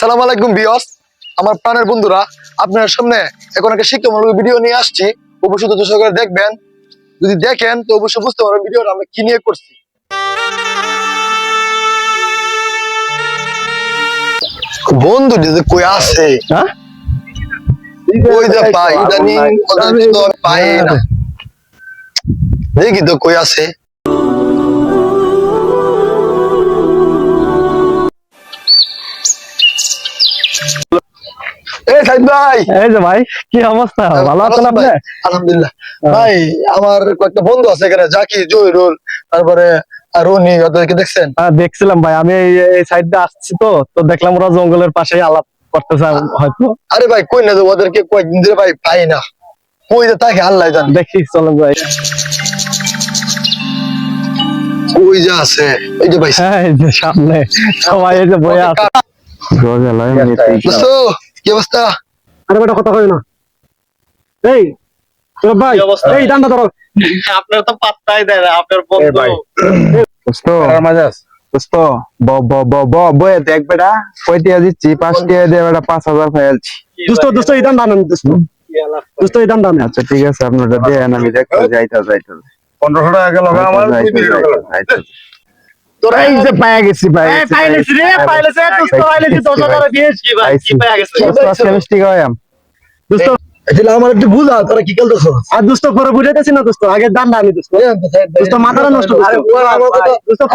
আসসালামু আলাইকুম ভিউয়ার্স, আমার প্রাণের বন্ধুরা, আপনার সামনে এখন একটা শিক্ষামূলক ভিডিও নিয়ে আসছি। অবশ্যই ধৈর্য সহকারে দেখবেন। যদি দেখেন তো অবশ্যই বুঝতে পারবেন ভিডিওটা আমরা কি নিয়ে করছি। বন্ধু যে কই আছে, হ্যাঁ ওই যে পাই ইদানিং ওদের তো পাই না, দেখি তো কই আছে। ভাই, এই যে ভাই, কি অবস্থা? ভালো আছেন আপনি? আলহামদুলিল্লাহ ভাই। আমার কয়েকটা বন্ধু আছে এখানে, জাকির, জহিরুল, তারপরে রনি, ওদেরকে দেখছেন? দেখছিলাম ভাই, আমি এই সাইড দিয়ে আসছি তো তো দেখলাম ওরা জঙ্গলের পাশে আলাপ করতেছে হয়তো। আরে ভাই কই না, ওদেরকে কয়েকদিন ধরে ভাই পাই না, কই যে তাকে আল্লাহ জানে। দেখি চলেন ভাই। ওই যে আছে, ওই যে ভাই, হ্যাঁ এই যে সামনে সবাই এই যে বয়ে আছে। দোস্ত, কি অবস্থা? আরে বেটা কথা কই না। এই তোর ভাই, এই ডান্ডা ধরো। আপনার তো পাত্তাই দেয় না, আপনার বন্ধু। দোস্ত দোস্ত বয়ে দেখ বেটা, কয়টিয়া দিচ্ছি? 5 টিয়া দিয়ে বেটা 5000 ফেলছি। দোস্ত দোস্ত এই ডান্ডা আনেন দোস্ত। দোস্ত এই ডান্ডা আনেন। আচ্ছা ঠিক আছে, আপনারটা দেন, আমি দেখতে যাইতে 1500 টাকা গেল আমার, তোরা এই যে পায়া গেছি ভাই। পাইলেছি রে, পাইলেছি দোস্ত, পাইলেছি 10000 দিয়েছি ভাই। কি পায়া গেছে? কেমিস্ট্রি গায়াম দোস্ত এদিকে আমার একটু বুঝা, তোরা কি খেলতেছ? আর দোস্ত পরে বুঝাইতেছি না দোস্ত, আগে ডান্ডা আনি দোস্ত। দোস্ত মাথাটা নষ্ট আরে করছো। ওর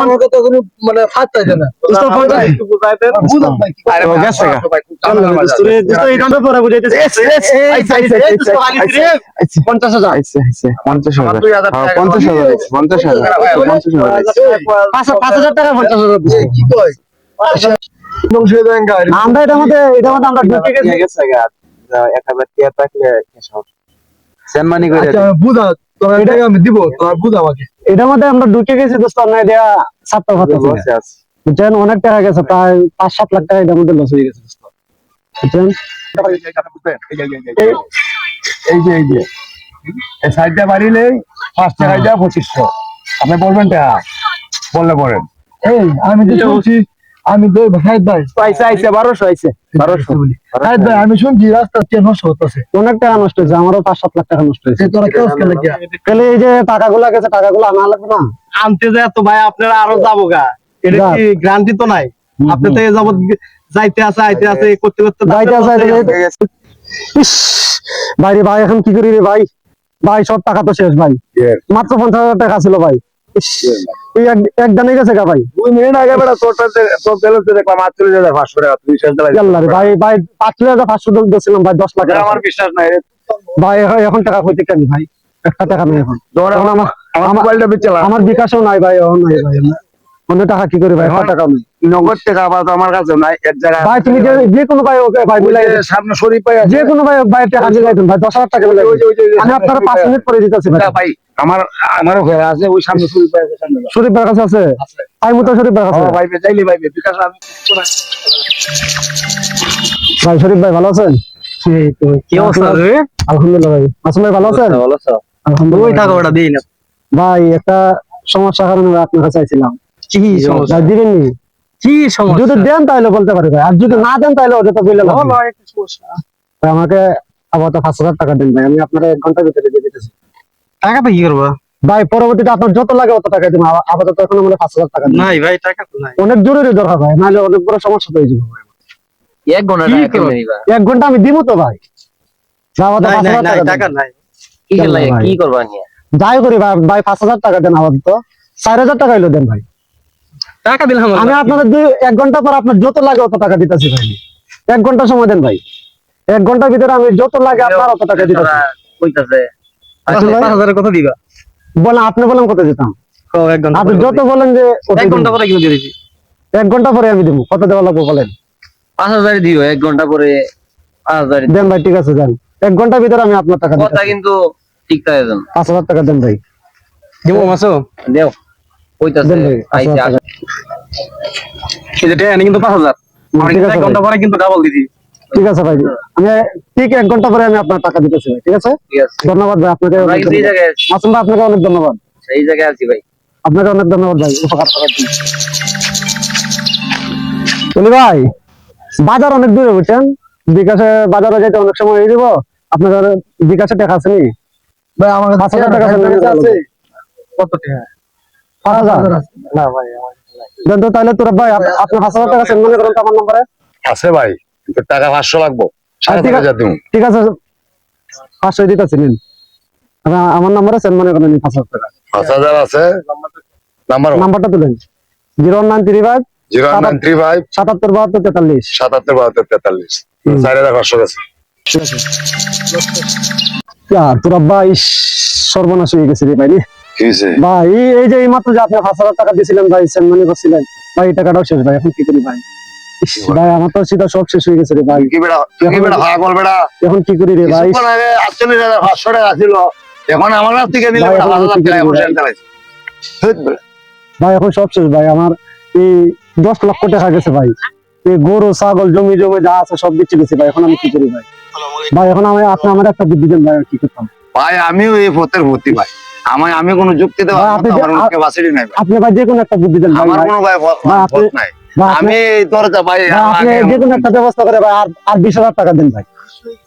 আমার কথা কোনো মানে ফাটতে দেয় না। দোস্ত ফোন করে একটু বুঝাই দেন। বুঝা ভাই, আরে গেছে গা। দোস্ত রে, দোস্ত এই ডান্ডা পরে বুঝাইতেছি। এই সাইজ রে দোস্ত, আলি রে 50000 আইছে 50000 50000 5000 টাকা 50000 দোস্ত। কি কয়? বংশীয় ব্যাংক আমরা এটার মধ্যে আমরা ঢুকে গেছি। গেছে গা। 1000 টিয়া থাকলে সেনমানি করে আচ্ছা বুঝা, তোরা এটাকে আমি দিব, তোরা বুঝা আমাকে। এটার মধ্যে আমরা ঢুকে গেছি দোস্ত, না এটা ছাত্র খাতা বসে আছে। বুঝছেন, অনেক টাকা গেছে, প্রায় 5-7 লাখ টাকা এটার মধ্যে লস হয়ে গেছে দোস্ত, বুঝছেন। এই যে এই সাইডটা বাড়িলে 5 টাকায় যা 2500, আপনি বলবেন টাকা বললে পড়েন। এই আমি তো শুনছি, আমি তো সাহেব ভাই, আইছে 1200 আইছে 1200 বলি। সাহেব ভাই আমি শুনছি রাস্তা চেন নষ্ট হতেছে। অনেক টাকা নষ্ট হয়েছে, আমারও 5-7 লাখ টাকা নষ্ট হয়েছে। তোরা কেউ কেন গিয়া তাহলে এই যে টাকাগুলো গেছে, টাকাগুলো আনা লাগবে না? আনতে যায় তো ভাই, আপনারা আরো যাবো গা। এটা কি গ্যারান্টি তো নাই? আপনি তো এই যাবত যাইতে আছে আইতে আছে করতে করতে যাইতে আছে ইস, ভাই রে ভাই, এখন কি করি রে ভাই? ভাই সব টাকা তো শেষ ভাই, মাত্র 50,000 টাকা ছিল ভাই। ইস, এই এক দানে গেছে গা ভাই। 2 মিনিট আগে বেটা তোর ব্যালেন্সে দেখলাম 48,500 টাকা, তুই শেষ দিলাই। আল্লাহ রে ভাই, ভাই 5,500 দিয়েছিলাম ভাই, 10 লাখ আমার বিশ্বাস নাই রে। ভাই। এখন টাকা কইতে কেন ভাই? একটা টাকা নেই এখন। এখন আমার মোবাইলটা বেচলাম। আমার বিকাশও নাই ভাই, এখন নাই ভাই। অন্য টাকা কি করি ভাই? টাকা নেই নগদ টাকা আবার তো আমার কাছে নাই। এক জায়গায় ভাই, তুমি যে কোনো ভাই ওকে ভাই মিলাই, সামনে শরীফ ভাই আছে। যে কোনো ভাই ভাই টাকা মিলাই দেন ভাই, 10,000 টাকা মিলাই দেন। আমি আপনার 5 মিনিট পরে দিতেছি ভাই। ভাই আমারও হয়ে আছে, ওই সামনে শরীফ ভাই আছে সামনে। শরীফ ভাইয়ের কাছে আছে, আমি তো শরীফ ভাইয়ের কাছে। ভাই চাইলে ভাই বিকাশ আমি ভাই শরীফ ভাই ভালো আছেন? কি অবস্থা রে? আলহামদুলিল্লাহ ভাই। আসলে ভাই ভালো আছেন? ভালো আছো? আলহামদুলিল্লাহ। ওই টাকা ওটা দিই না। ভাই একটা সমস্যা কারণে আপনার কাছে চাইছিলাম। কি সমস্যা? ভাই দিবেন নি? কি সমস্যা? যদি দেন তাহলে বলতে পারি ভাই, আর যদি না দেন তাহলে ওটা তো বললে বলো একটা সমস্যা। ভাই আমাকে আপাতত 5,000 টাকা দিন ভাই, আমি আপনার 1 ঘন্টার ভিতরে দিয়ে দিতেছি। টাকাটা কি করবা? ভাই পরবর্তীতে আপনার যত লাগে অত টাকা দিন, আপাতত এখন আমাদের 5,000 টাকা দিন। নাই ভাই, টাকা তো নাই। অনেক জরুরি দরকার ভাই, নাহলে অনেক বড় সমস্যা হয়ে যাবে ভাই। 1 ঘন্টা টাকা কেমনে নিবা? 1 ঘন্টা আমি দিব তো ভাই। আপাতত নাই 5,000 নাই টাকা টাকা দিন। নাই। কি লাগে, কি করবা নিয়া? যাই করি ভাই, ভাই 5,000 টাকা দেন, আপাতত 4,000 টাকা হইলো দেন ভাই। টাকা দিলাম আমি আপনাদের 1 ঘন্টা পর আপনার যত লাগে অত টাকা দিতেছি ভাই। 1 ঘন্টা সময় দেন ভাই, 1 ঘন্টার ভিতরে আমি যত লাগে আপনার অত টাকা দিতেছি। কইতাছে আসলে 5,000 কত দিবা? বলেন, আপনি বলেন কত দিতাম? ও 1 ঘন্টা আপনি যত বলেন যে 1 ঘন্টা পরে কিলো দিয়ে দিবি। 1 ঘন্টা পরে আমি দেবো, কত দেওয়া লাগবে বলেন? 5,000 দিও, 1 ঘন্টা পরে 5,000 দেন ভাই, ঠিক আছে দেন। 1 ঘন্টার ভিতরে আমি আপনার টাকা কথা দিতেছি। কিন্তু ঠিক থাকে দেন। 5,000 টাকা দেন ভাই। দেবো মাসো দেও। কইতাছে দেন ভাই, আইছে 5,000 টাকা। এই যে টাকা কিন্তু 5,000। আমি ঠিক 1 আছে ঘন্টা ভাই, পরে কিন্তু ডাবল দিছি। ঠিক আছে ভাই, আমি ঠিক 1 ঘন্টা পরে আমি আপনার টাকা দিতেছি ভাই, ঠিক আছে? ঠিক আছে। ধন্যবাদ ভাই, আপনাকে ভাই অনেক এই ধন্যবাদ। জায়গায় মাসুম ভাই আপনাকে অনেক ধন্যবাদ। সেই জায়গায় আছি ভাই। আপনাকে অনেক ধন্যবাদ ভাই, উপকার করার জন্য। বলি ভাই, বাজার অনেক দূরে বুঝছেন, বিকাশে বাজারে যেতে অনেক সময় হয়ে যাব। আপনাদের বিকাশে টাকা আছে নি? ভাই আমার কাছে 5,000 টাকা আছে। কত টাকা? 5,000 না ভাই আমার দেন তো তাহলে তোরা ভাই আপনি 5,000 টাকা সেন্ড মনে করেন তো আমার নম্বরে। আছে ভাই, কিন্তু টাকা 500 লাগবো। ঠিক আছে। 7,000 দিন। ঠিক আছে 500 দিতেছি নিন, আমার নম্বরে সেন্ড মনে করেন 5,000 টাকা। 5,000 আছে। নাম্বার নাম্বারটা তুলেন 01935 0935 77 72 43। 77 72 43। 4,500 আছে। তোরা ভাই সর্বনাশ হয়ে গেছে রে ভাই রে। কি হয়েছে? ভাই এই যে এই মাত্র যে আপনি 5,000 টাকা দিয়েছিলেন ভাই, সেন্ড মানি করছিলেন ভাই, এই টাকাটাও শেষ ভাই, এখন কি করি ভাই? ইস, ভাই আমার তো সেটা সব শেষ হয়ে গেছে রে ভাই, তুই কি বেটা ভাগ বেটা? এখন কি করি রে ভাই? কিছুক্ষণ আগে 48,500 টাকা ছিল, এখন আমার কাছ থেকে নিলে ভাই, বেটা এখন আমি 5,000 কি টাকা করবো এখন ভাই? সেন্ড চালাইছে। হেৎ বেটা। ভাই এখন সব শেষ ভাই, আমার এই 10 লক্ষ টাকা গেছে ভাই, এই গরু ছাগল জমি জমি যা আছে সব বেঁচে গেছে ভাই, এখন আমি কি করি ভাই? ভাই এখন আপনি আমার একটা বুদ্ধি দেন ভাই, আর কি করতাম? ভাই আমিও এই পথের ভর্তি ভাই, আমি কোনো যুক্তিতে ভাই, আপনি যে- আমার মুখে বাসিরই নাই ভাই। আপনি ভাই যে কোনো একটা বুদ্ধি দেন ভাই, আমার ভাই। কোনো ভাই ভাই, পথ আপনি- নাই। ভাই, আপনি- আমি দরজা ভাই ভাই, আপনি যে কোনো একটা ব্যবস্থা করে ভাই, আর 20,000 টাকা দেন ভাই।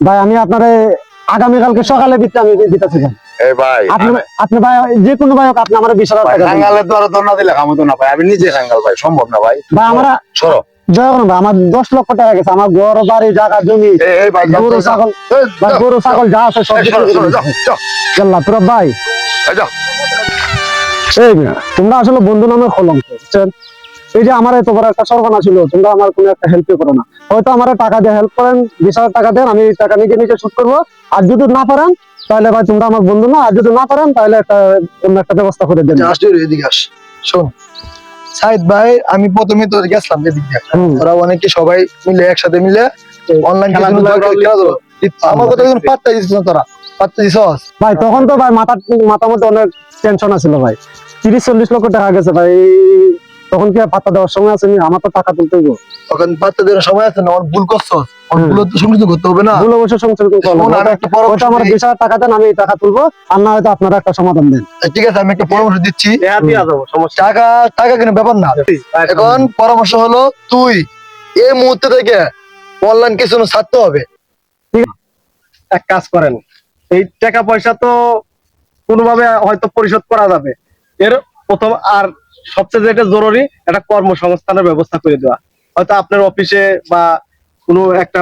ভাই আমি আপনার আগামীকালকে সকালে আমি দিতেছি ভাই। এই ভাই আপনি ভাই যে কোনো ভাই হোক, আপনি আমার 20,000 টাকা দেন। খাঙ্গালে তো আর দরনা দিলে খামো তো না ভাই, আমি নিজে খাঙ্গাল ভাই, সম্ভব না ভাই। ভাই আমরা সরো দয়া করুন ভাই, আমার 10 লক্ষ টাকা গেছে, আমার ঘর বাড়ি জায়গা জমি এই ভাই গরু ছাগল, ভাই গরু ছাগল যা আছে সব কিছু দিয়ে দিয়েছে। আল্লাহ তোরা ভাই, এই মিয়া, তোমরা আসলে বন্ধু নামে কলঙ্ক, বুঝছেন? এই যে আমার এত বড় একটা সর্বনাশ ছিল, তোমরা আমার কোনো একটা হেল্প করো না। হয়তো আমার টাকা দিয়ে হেল্প করেন, 20,000 টাকা দেন, আমি এই টাকা নিজে নিজে শোধ করবো। আর যদি না পারেন তাহলে ভাই তোমরা আমার বন্ধু না, আর যদি না পারেন তাহলে অন্য একটা ব্যবস্থা করে দেন। এদিকে আস, শোন সাইদ ভাই, আমি প্রথমে তো গেছিলাম এদিক দিয়ে, হুম। ওরা অনেকে সবাই মিলে একসাথে মিলে অনলাইন খেলাধুলা আমার কথা কিন্তু পাত্তা দিচ্ছিস না, তোরা পাত্তা দিছস? ভাই তখন তো ভাই মাথার মধ্যে অনেক টেনশন আছিল ভাই, 30-40 লক্ষ টাকা গেছে ভাই, তখন কি আর পাত্তা দেওয়ার সময় আছে? আমার তো টাকা তুলতে হইব। তখন পাত্তা দেওয়ার সময় আছে না, ওর ভুল করছস, ওর ভুল তো সংশোধন করতে হবে না। ভুল অবশ্য সংসার করতে হবে। শোন, আমি একটা পরামর্শ হয়তো আমার দিই। 20,000 টাকা দেন, আমি এই টাকা তুলবো, আর না হয়তো আপনারা একটা সমাধান দেন। ঠিক আছে, আমি একটা পরামর্শ দিচ্ছি। টাকা দিয়ে যাবো, সমস্যা টাকা টাকা কিন্তু ব্যাপার না, এখন পরামর্শ হলো তুই এই মুহূর্তে থেকে অনলাইন কিছু ছাড়তে হবে। এক কাজ করেন, এই টাকা পয়সা তো কোনোভাবে হয়তো পরিশোধ করা যাবে, এর প্রথম আর সবচেয়ে যেটা জরুরি একটা কর্মসংস্থানের ব্যবস্থা করে দেওয়া, হয়তো আপনার অফিসে বা কোনো একটা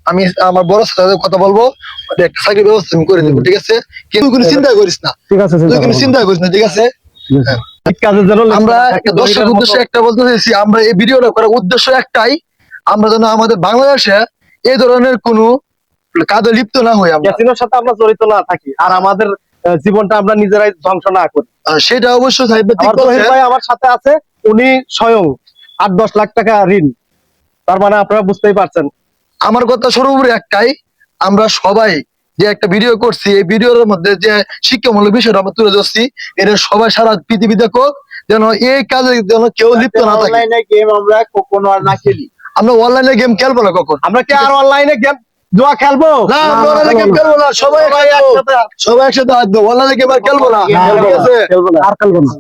আমি আমার বড় সাথে কথা বলবো, ওটা একটা চাকরির ব্যবস্থা আমি করে দেবো, ঠিক আছে? কিন্তু তুই কোনো চিন্তা করিস না, ঠিক আছে, তুই কোনো চিন্তা করিস না, ঠিক আছে? কাজের জন্য আমরা একটা দর্শক উদ্দেশ্যে একটা বলতে চাইছি, আমরা এই ভিডিওটা করার উদ্দেশ্য একটাই, আমরা যেন আমাদের বাংলাদেশে এই ধরনের কোনো কাজে লিপ্ত না হই আমরা, ক্যাসিনোর সাথে আমরা জড়িত না থাকি, আর আমাদের জীবনটা আমরা নিজেরাই ধ্বংস না করি। আর সেটা অবশ্যই সাহেব ঠিক আমার জহির বলছে। ভাই আমার সাথে আছে, উনি স্বয়ং 8-10 লাখ টাকা ঋণ, তার মানে আপনারা বুঝতেই পারছেন। আমার কথা সর্বোপরি একটাই, আমরা সবাই যে একটা ভিডিও করছি, এই ভিডিওর মধ্যে যে শিক্ষামূলক বিষয়টা আমরা তুলে ধরছি, এটা সবাই সারা পৃথিবী দেখো, যেন এই কাজে যেন কেউ লিপ্ত না থাকে। অনলাইনে গেম আমরা কখনো আর না খেলি, আমরা অনলাইনে গেম খেলবো না কখন, আমরা কি আর অনলাইনে গেম জুয়া খেলবো? না আমরা অনলাইনে গেম খেলবো না, সবাই একসাথে আসবো, সবাই একসাথে আসবো, অনলাইনে গেম আর খেলবো না, ঠিক আছে? আর খেলবো না।